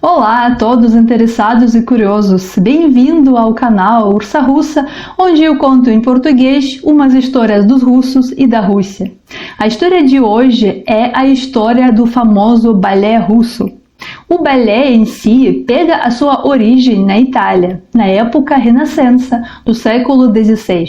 Olá a todos interessados e curiosos, bem-vindo ao canal Ursa Russa, onde eu conto em português umas histórias dos russos e da Rússia. A história de hoje é a história do famoso balé russo. O balé em si pega a sua origem na Itália, na época renascença do século XVI,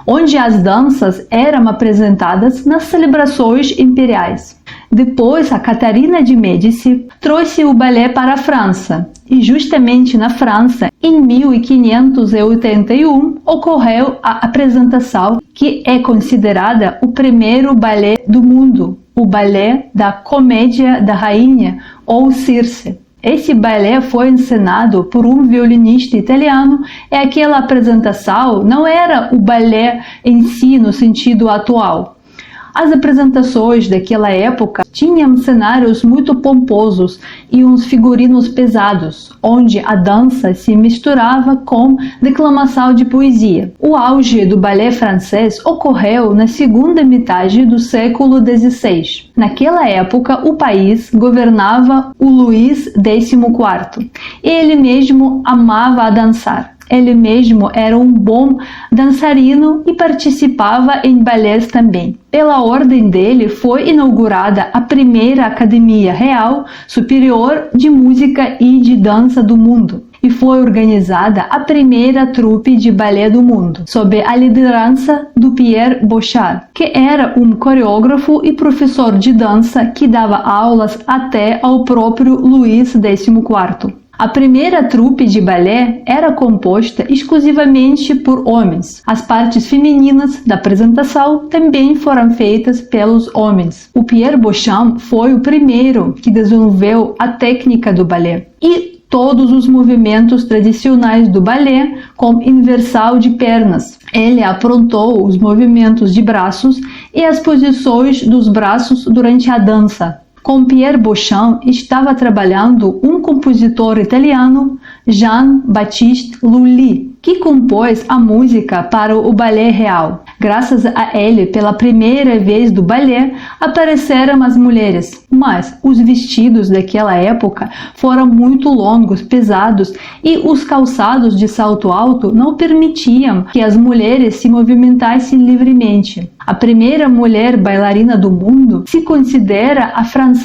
onde as danças eram apresentadas nas celebrações imperiais. Depois, a Catarina de Médici trouxe o balé para a França, e justamente na França, em 1581, ocorreu a apresentação que é considerada o primeiro balé do mundo, o balé da Comédia da Rainha, ou Circe. Esse balé foi encenado por um violinista italiano e aquela apresentação não era o balé em si no sentido atual. As apresentações daquela época tinham cenários muito pomposos e uns figurinos pesados, onde a dança se misturava com declamação de poesia. O auge do balé francês ocorreu na segunda metade do século XVI. Naquela época, o país governava o Luís XIV. Ele mesmo amava dançar. Ele mesmo era um bom dançarino e participava em balés também. Pela ordem dele, foi inaugurada a primeira Academia Real Superior de Música e de Dança do mundo. E foi organizada a primeira trupe de balé do mundo, sob a liderança do Pierre Bauchard, que era um coreógrafo e professor de dança que dava aulas até ao próprio Luís XIV. A primeira trupe de balé era composta exclusivamente por homens. As partes femininas da apresentação também foram feitas pelos homens. O Pierre Bauchard foi o primeiro que desenvolveu a técnica do balé e todos os movimentos tradicionais do balé, como inversão de pernas. Ele aprontou os movimentos de braços e as posições dos braços durante a dança. Com Pierre Bauchard estava trabalhando um compositor italiano, Jean-Baptiste Lully, que compôs a música para o balé real. Graças a ele, pela primeira vez do balé, apareceram as mulheres, mas os vestidos daquela época foram muito longos, pesados, e os calçados de salto alto não permitiam que as mulheres se movimentassem livremente. A primeira mulher bailarina do mundo se considera a francesa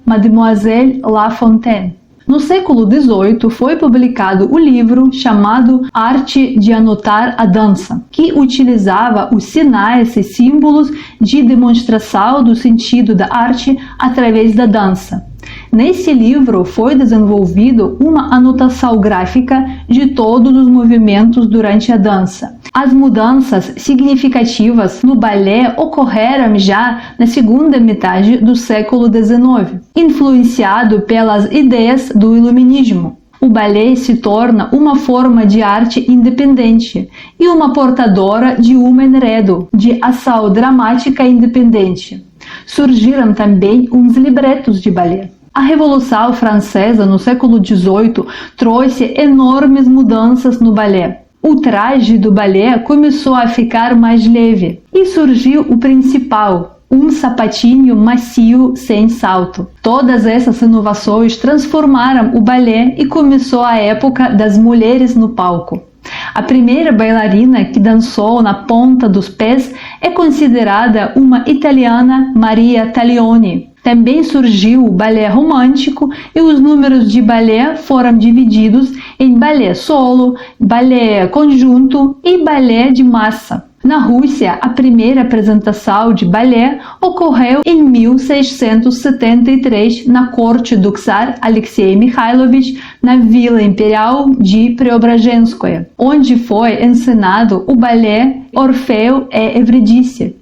Mademoiselle La Fontaine. No século XVIII foi publicado o livro chamado Arte de Anotar a Dança, que utilizava os sinais e símbolos de demonstração do sentido da arte através da dança. Nesse livro foi desenvolvido uma anotação gráfica de todos os movimentos durante a dança. As mudanças significativas no balé ocorreram já na segunda metade do século XIX, influenciado pelas ideias do iluminismo. O balé se torna uma forma de arte independente e uma portadora de um enredo de ação dramática independente. Surgiram também uns libretos de balé. A Revolução Francesa no século XVIII trouxe enormes mudanças no balé. O traje do balé começou a ficar mais leve e surgiu o principal, um sapatinho macio sem salto. Todas essas inovações transformaram o balé e começou a época das mulheres no palco. A primeira bailarina que dançou na ponta dos pés é considerada uma italiana, Maria Taglioni. Também surgiu o balé romântico e os números de balé foram divididos em balé solo, balé conjunto e balé de massa. Na Rússia, a primeira apresentação de balé ocorreu em 1673 na corte do czar Alexei Mikhailovich, na Vila Imperial de Preobrazhenskoye, onde foi encenado o balé Orfeu e Eurídice.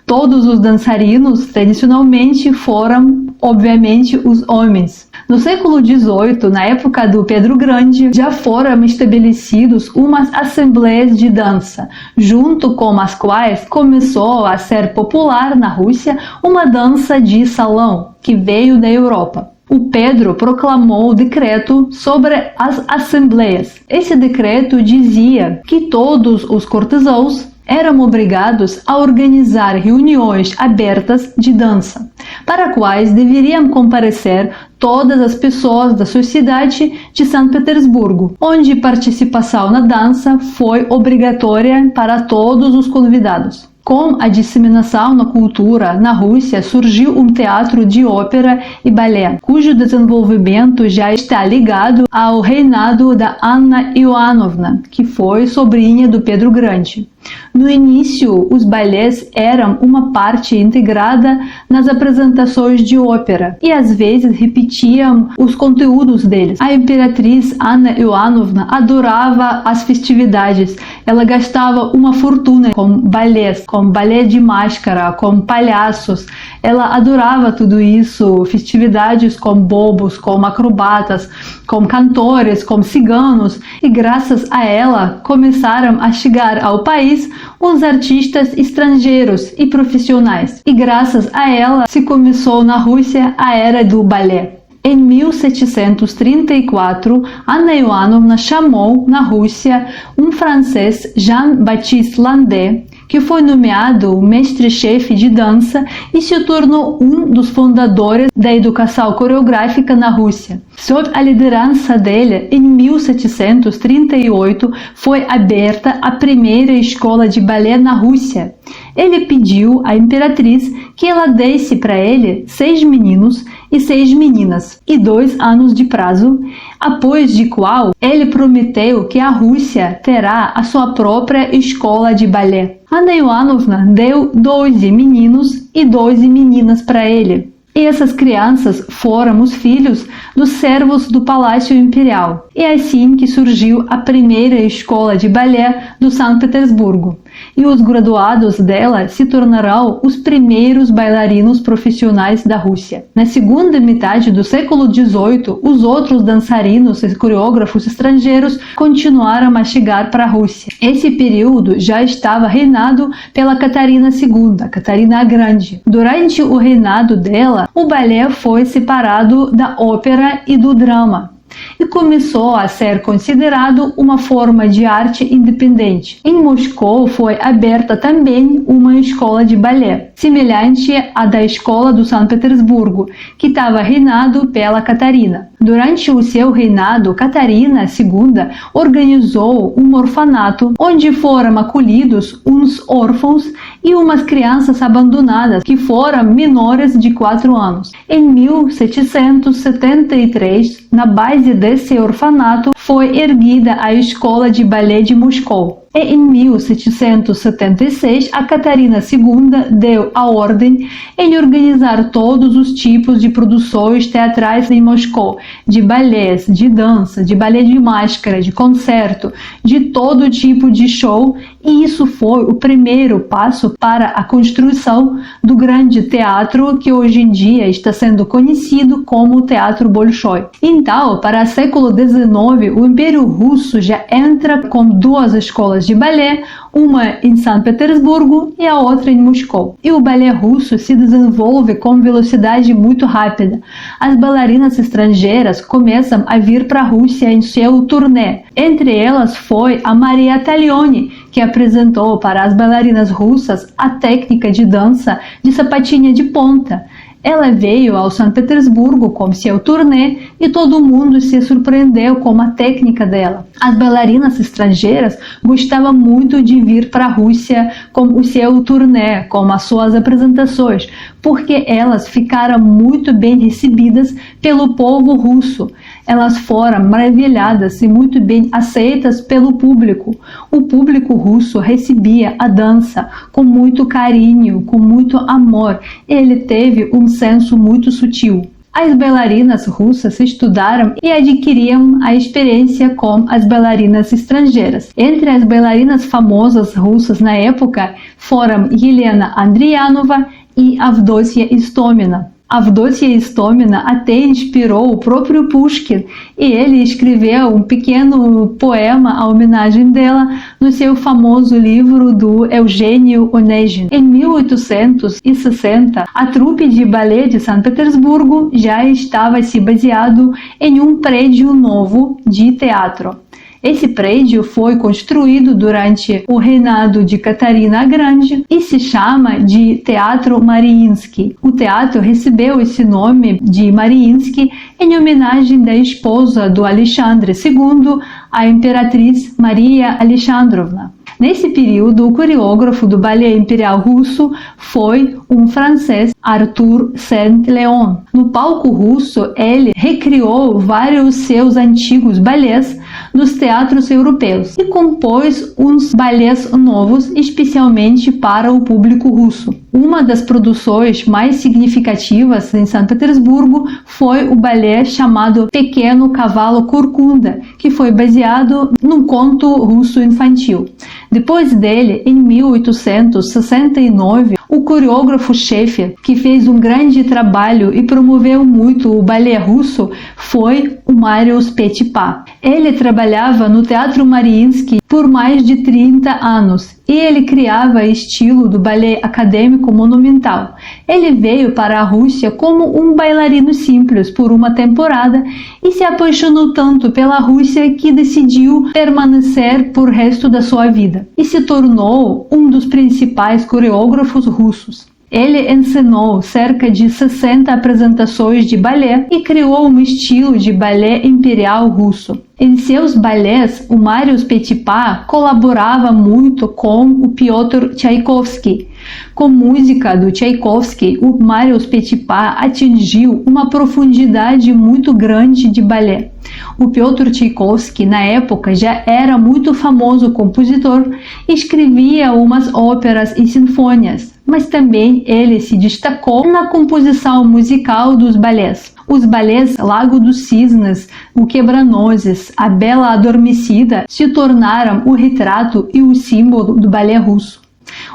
Todos os dançarinos tradicionalmente foram, obviamente, os homens. No século XVIII, na época do Pedro Grande, já foram estabelecidos umas assembleias de dança, junto com as quais começou a ser popular na Rússia uma dança de salão, que veio da Europa. O Pedro proclamou o decreto sobre as assembleias. Esse decreto dizia que todos os cortesãos eram obrigados a organizar reuniões abertas de dança, para quais deveriam comparecer todas as pessoas da sociedade de São Petersburgo, onde participação na dança foi obrigatória para todos os convidados. Com a disseminação na cultura na Rússia, surgiu um teatro de ópera e balé, cujo desenvolvimento já está ligado ao reinado da Anna Ioannovna, que foi sobrinha do Pedro Grande. No início, os balés eram uma parte integrada nas apresentações de ópera e às vezes repetiam os conteúdos deles. A imperatriz Anna Ioannovna adorava as festividades. Ela gastava uma fortuna com balés, com balé de máscara, com palhaços. Ela adorava tudo isso, festividades com bobos, com acrobatas, com cantores, com ciganos, e graças a ela começaram a chegar ao país os artistas estrangeiros e profissionais. E graças a ela se começou na Rússia a era do balé. Em 1734, Anna Ioannovna chamou na Rússia um francês, Jean-Baptiste Landais, que foi nomeado mestre-chefe de dança e se tornou um dos fundadores da educação coreográfica na Rússia. Sob a liderança dele, em 1738, foi aberta a primeira escola de balé na Rússia. Ele pediu à imperatriz que ela desse para ele 6 meninos e 6 meninas e 2 anos de prazo, após de qual ele prometeu que a Rússia terá a sua própria escola de balé. Anna Ioannovna deu 12 meninos e 12 meninas para ele. E essas crianças foram os filhos dos servos do Palácio Imperial. É assim que surgiu a primeira escola de balé do São Petersburgo. E os graduados dela se tornarão os primeiros bailarinos profissionais da Rússia. Na segunda metade do século XVIII, os outros dançarinos e coreógrafos estrangeiros continuaram a chegar para a Rússia. Esse período já estava reinado pela Catarina II, Catarina a Grande. Durante o reinado dela, o balé foi separado da ópera e do drama e começou a ser considerado uma forma de arte independente. Em Moscou foi aberta também uma escola de balé, semelhante à da escola do São Petersburgo, que estava reinado pela Catarina. Durante o seu reinado, Catarina II organizou um orfanato onde foram acolhidos uns órfãos e umas crianças abandonadas que foram menores de 4 anos. Em 1773, na base desse orfanato, foi erguida a Escola de Balé de Moscou. E em 1776, a Catarina II deu a ordem em organizar todos os tipos de produções teatrais em Moscou, de balés, de dança, de balé de máscara, de concerto, de todo tipo de show, e isso foi o primeiro passo para a construção do grande teatro que hoje em dia está sendo conhecido como Teatro Bolshoi. Então, para o século XIX, o Império Russo já entra com 2 escolas de balé, uma em São Petersburgo e a outra em Moscou. E o balé russo se desenvolve com velocidade muito rápida. As bailarinas estrangeiras começam a vir para a Rússia em seu turnê. Entre elas foi a Maria Taglioni, que apresentou para as bailarinas russas a técnica de dança de sapatinha de ponta. Ela veio ao São Petersburgo com seu turnê e todo mundo se surpreendeu com a técnica dela. As bailarinas estrangeiras gostavam muito de vir para a Rússia com o seu turnê, com as suas apresentações, porque elas ficaram muito bem recebidas pelo povo russo. Elas foram maravilhadas e muito bem aceitas pelo público. O público russo recebia a dança com muito carinho, com muito amor. Ele teve um senso muito sutil. As bailarinas russas estudaram e adquiriam a experiência com as bailarinas estrangeiras. Entre as bailarinas famosas russas na época foram Helena Andrianova e Avdotia Istomina. Avdotia Istomina até inspirou o próprio Pushkin e ele escreveu um pequeno poema à homenagem dela no seu famoso livro do Eugênio Onegin. Em 1860, a trupe de balé de São Petersburgo já estava se baseado em um prédio novo de teatro. Esse prédio foi construído durante o reinado de Catarina a Grande e se chama de Teatro Mariinsky. O teatro recebeu esse nome de Mariinsky em homenagem da esposa do Alexandre II, a imperatriz Maria Alexandrovna. Nesse período, o coreógrafo do balé imperial russo foi um francês, Arthur Saint-Léon. No palco russo, ele recriou vários seus antigos balés dos teatros europeus e compôs uns balés novos especialmente para o público russo. Uma das produções mais significativas em São Petersburgo foi o balé chamado Pequeno Cavalo Corcunda, que foi baseado num conto russo infantil. Depois dele, em 1869, o coreógrafo-chefe, que fez um grande trabalho e promoveu muito o balé russo, foi o Marius Petipa. Ele trabalhava no Teatro Mariinsky por mais de 30 anos e ele criava estilo do balé acadêmico monumental. Ele veio para a Rússia como um bailarino simples por uma temporada e se apaixonou tanto pela Rússia que decidiu permanecer por resto da sua vida e se tornou um dos principais coreógrafos russos. Ele ensinou cerca de 60 apresentações de balé e criou um estilo de balé imperial russo. Em seus balés, o Marius Petipa colaborava muito com o Piotr Tchaikovsky. Com música do Tchaikovsky, o Marius Petipa atingiu uma profundidade muito grande de balé. O Piotr Tchaikovsky, na época, já era muito famoso compositor e escrevia umas óperas e sinfônias, mas também ele se destacou na composição musical dos balés. Os balés Lago dos Cisnes, O Quebra-Nozes, A Bela Adormecida se tornaram o retrato e o símbolo do balé russo.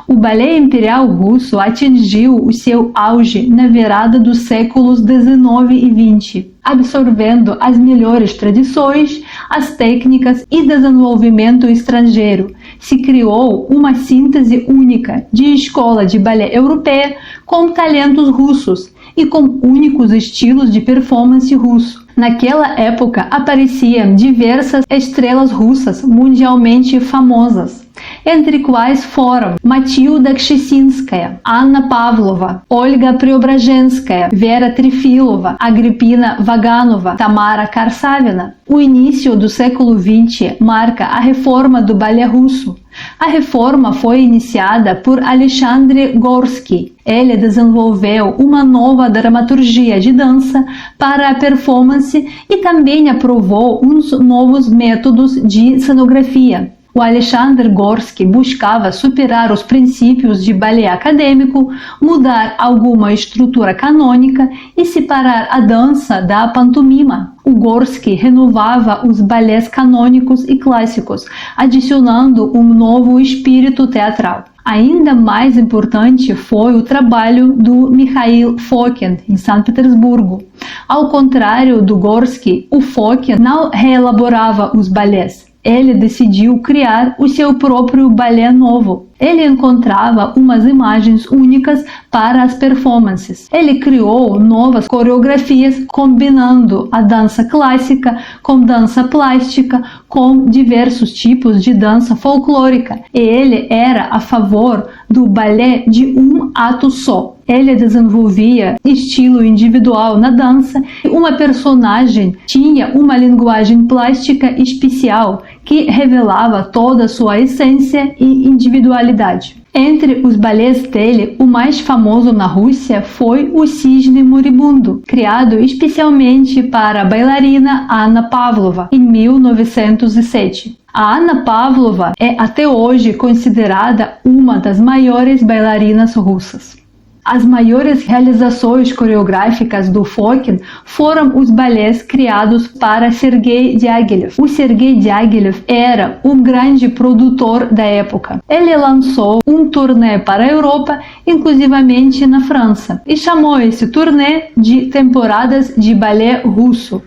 O balé imperial russo atingiu o seu auge na virada dos séculos XIX e XX, absorvendo as melhores tradições, as técnicas e desenvolvimento estrangeiro. Se criou uma síntese única de escola de balé europeia com talentos russos e com únicos estilos de performance russo. Naquela época apareciam diversas estrelas russas mundialmente famosas, entre quais foram Matilda Kshessinskaya, Anna Pavlova, Olga Preobrazhenskaya, Vera Trifilova, Agripina Vaganova, Tamara Karsavina. O início do século XX marca a reforma do balé russo. A reforma foi iniciada por Alexandre Gorsky. Ele desenvolveu uma nova dramaturgia de dança para a performance e também aprovou uns novos métodos de cenografia. O Alexandre Gorsky buscava superar os princípios de balé acadêmico, mudar alguma estrutura canônica e separar a dança da pantomima. O Gorsky renovava os balés canônicos e clássicos, adicionando um novo espírito teatral. Ainda mais importante foi o trabalho do Mikhail Fokin, em São Petersburgo. Ao contrário do Gorsky, o Fokin não reelaborava os balés. Ele decidiu criar o seu próprio balé novo. Ele encontrava umas imagens únicas para as performances. Ele criou novas coreografias combinando a dança clássica com dança plástica, com diversos tipos de dança folclórica. E ele era a favor do balé de um ato só. Ele desenvolvia estilo individual na dança e uma personagem tinha uma linguagem plástica especial que revelava toda a sua essência e individualidade. Entre os balés dele, o mais famoso na Rússia foi o Cisne Moribundo, criado especialmente para a bailarina Anna Pavlova, em 1907. A Anna Pavlova é até hoje considerada uma das maiores bailarinas russas. As maiores realizações coreográficas do Fokin foram os balés criados para Sergei Diaghilev. O Sergei Diaghilev era um grande produtor da época. Ele lançou um turnê para a Europa, inclusivamente na França, e chamou esse turnê de Temporadas de Balé Russo.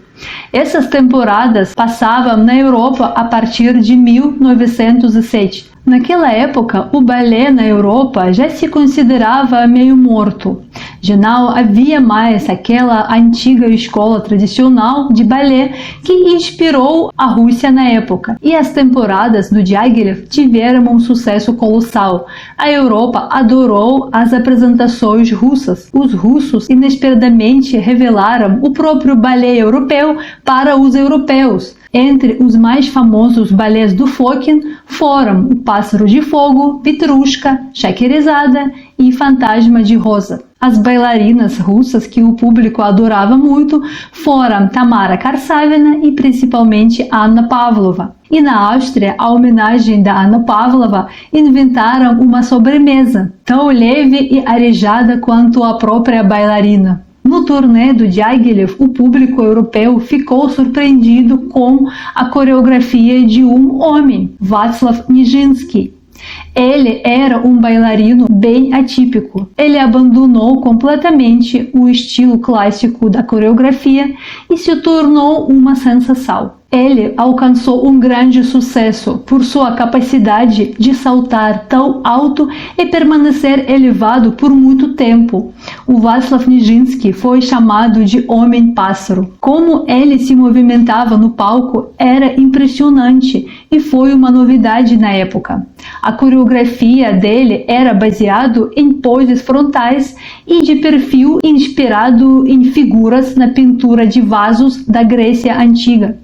Essas temporadas passavam na Europa a partir de 1907. Naquela época, o balé na Europa já se considerava meio morto. Já não havia mais aquela antiga escola tradicional de balé que inspirou a Rússia na época, e as temporadas do Diaghilev tiveram um sucesso colossal. A Europa adorou as apresentações russas. Os russos inesperadamente revelaram o próprio balé europeu para os europeus. Entre os mais famosos balés do Fokin foram O Pássaro de Fogo, Petrushka, Shahrazada e Fantasma de Rosa. As bailarinas russas que o público adorava muito foram Tamara Karsavina e principalmente Anna Pavlova. E na Áustria, a homenagem da Anna Pavlova, inventaram uma sobremesa tão leve e arejada quanto a própria bailarina. No turnê do Diaghilev, o público europeu ficou surpreendido com a coreografia de um homem, Václav Nijinsky. Ele era um bailarino bem atípico. Ele abandonou completamente o estilo clássico da coreografia e se tornou uma sensação. Ele alcançou um grande sucesso por sua capacidade de saltar tão alto e permanecer elevado por muito tempo. O Václav Nijinsky foi chamado de Homem-Pássaro. Como ele se movimentava no palco era impressionante e foi uma novidade na época. A coreografia dele era baseada em poses frontais e de perfil inspirado em figuras na pintura de vasos da Grécia Antiga.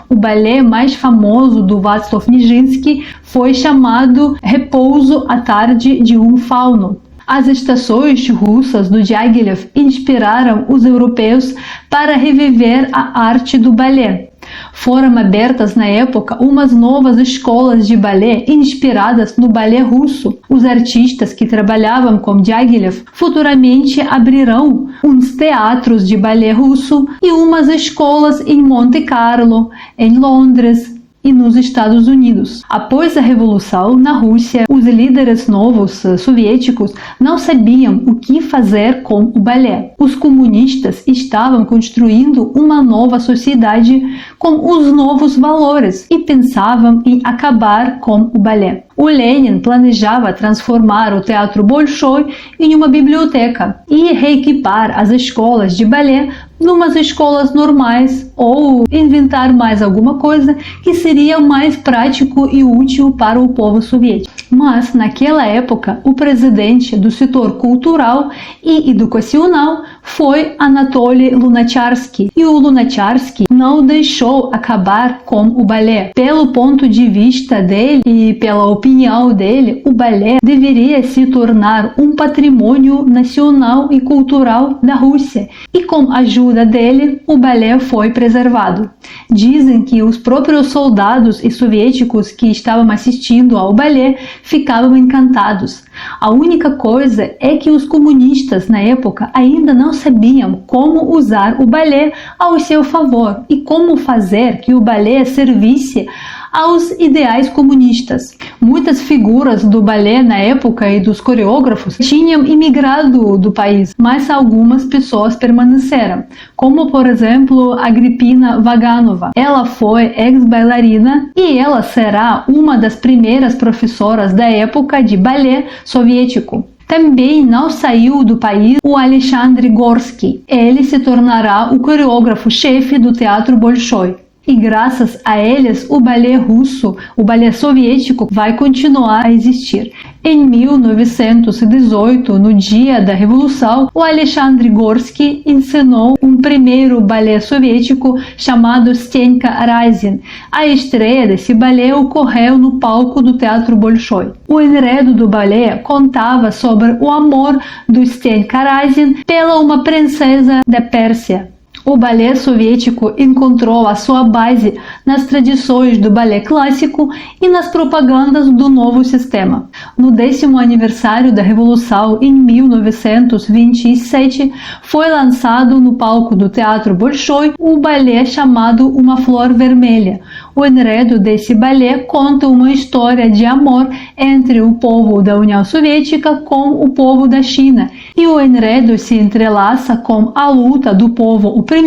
O balé mais famoso do Václav Nijinsky foi chamado Repouso à Tarde de um Fauno. As estações russas do Diaghilev inspiraram os europeus para reviver a arte do balé. Foram abertas na época umas novas escolas de balé inspiradas no balé russo. Os artistas que trabalhavam com Diaghilev futuramente abrirão uns teatros de balé russo e umas escolas em Monte Carlo, em Londres e nos Estados Unidos. Após a Revolução na Rússia, os líderes novos soviéticos não sabiam o que fazer com o balé. Os comunistas estavam construindo uma nova sociedade com os novos valores e pensavam em acabar com o balé. O Lenin planejava transformar o Teatro Bolshoi em uma biblioteca e reequipar as escolas de balé numas escolas normais ou inventar mais alguma coisa que seria mais prático e útil para o povo soviético. Mas, naquela época, o presidente do setor cultural e educacional foi Anatoly Lunacharsky. E o Lunacharsky não deixou acabar com o balé. Pelo ponto de vista dele e pela opinião dele, o balé deveria se tornar um patrimônio nacional e cultural da Rússia. E com a ajuda dele, o balé foi preservado. Dizem que os próprios soldados e soviéticos que estavam assistindo ao balé ficavam encantados. A única coisa é que os comunistas na época ainda não sabiam como usar o balé ao seu favor e como fazer que o balé servisse aos ideais comunistas. Muitas figuras do balé na época e dos coreógrafos tinham imigrado do país, mas algumas pessoas permaneceram, como por exemplo Agripina Vaganova. Ela foi ex-bailarina e ela será uma das primeiras professoras da época de balé soviético. Também não saiu do país o Alexandre Gorsky. Ele se tornará o coreógrafo-chefe do Teatro Bolshoi. E graças a eles, o balé russo, o balé soviético, vai continuar a existir. Em 1918, no dia da Revolução, o Alexandre Gorsky encenou um primeiro balé soviético chamado Stenka Razin. A estreia desse balé ocorreu no palco do Teatro Bolshoi. O enredo do balé contava sobre o amor do Stenka Razin pela uma princesa da Pérsia. O balé soviético encontrou a sua base nas tradições do balé clássico e nas propagandas do novo sistema. No 10º aniversário da Revolução, em 1927, foi lançado no palco do Teatro Bolshoi o balé chamado Uma Flor Vermelha. O enredo desse balé conta uma história de amor entre o povo da União Soviética com o povo da China, e o enredo se entrelaça com a luta do povo oprimido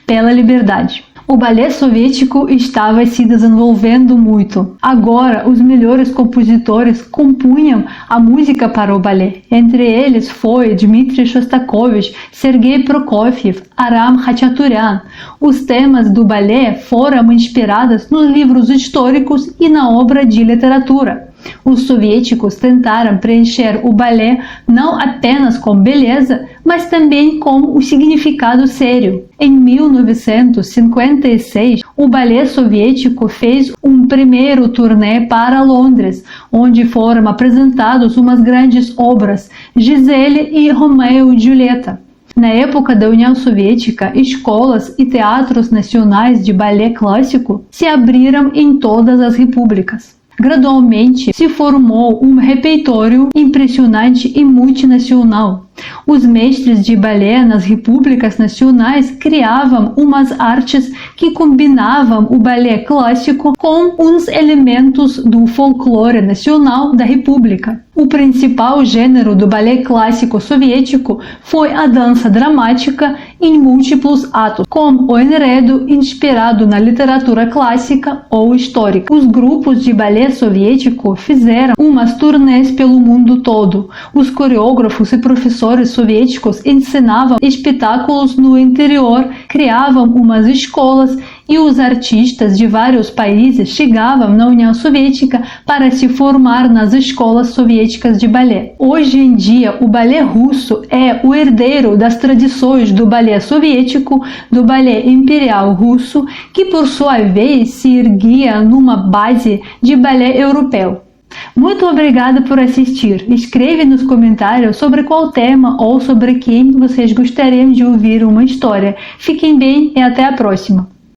pela liberdade. O balé soviético estava se desenvolvendo muito. Agora, os melhores compositores compunham a música para o balé. Entre eles foi Dmitri Shostakovich, Sergei Prokofiev, Aram Khachaturian. Os temas do balé foram inspirados nos livros históricos e na obra de literatura. Os soviéticos tentaram preencher o balé não apenas com beleza, mas também com o significado sério. Em 1956, o balé soviético fez um primeiro turnê para Londres, onde foram apresentadas umas grandes obras, Gisele e Romeu e Julieta. Na época da União Soviética, escolas e teatros nacionais de balé clássico se abriram em todas as repúblicas. Gradualmente, se formou um repertório impressionante e multinacional. Os mestres de balé nas repúblicas nacionais criavam umas artes que combinavam o balé clássico com uns elementos do folclore nacional da república. O principal gênero do balé clássico soviético foi a dança dramática em múltiplos atos, com o enredo inspirado na literatura clássica ou histórica. Os grupos de balé soviético fizeram umas turnês pelo mundo todo. Os coreógrafos e professores soviéticos ensinavam espetáculos no interior, criavam umas escolas e os artistas de vários países chegavam na União Soviética para se formar nas escolas soviéticas de balé. Hoje em dia, o balé russo é o herdeiro das tradições do balé soviético, do balé imperial russo, que por sua vez se erguia numa base de balé europeu. Muito obrigada por assistir. Escreve nos comentários sobre qual tema ou sobre quem vocês gostariam de ouvir uma história. Fiquem bem e até a próxima.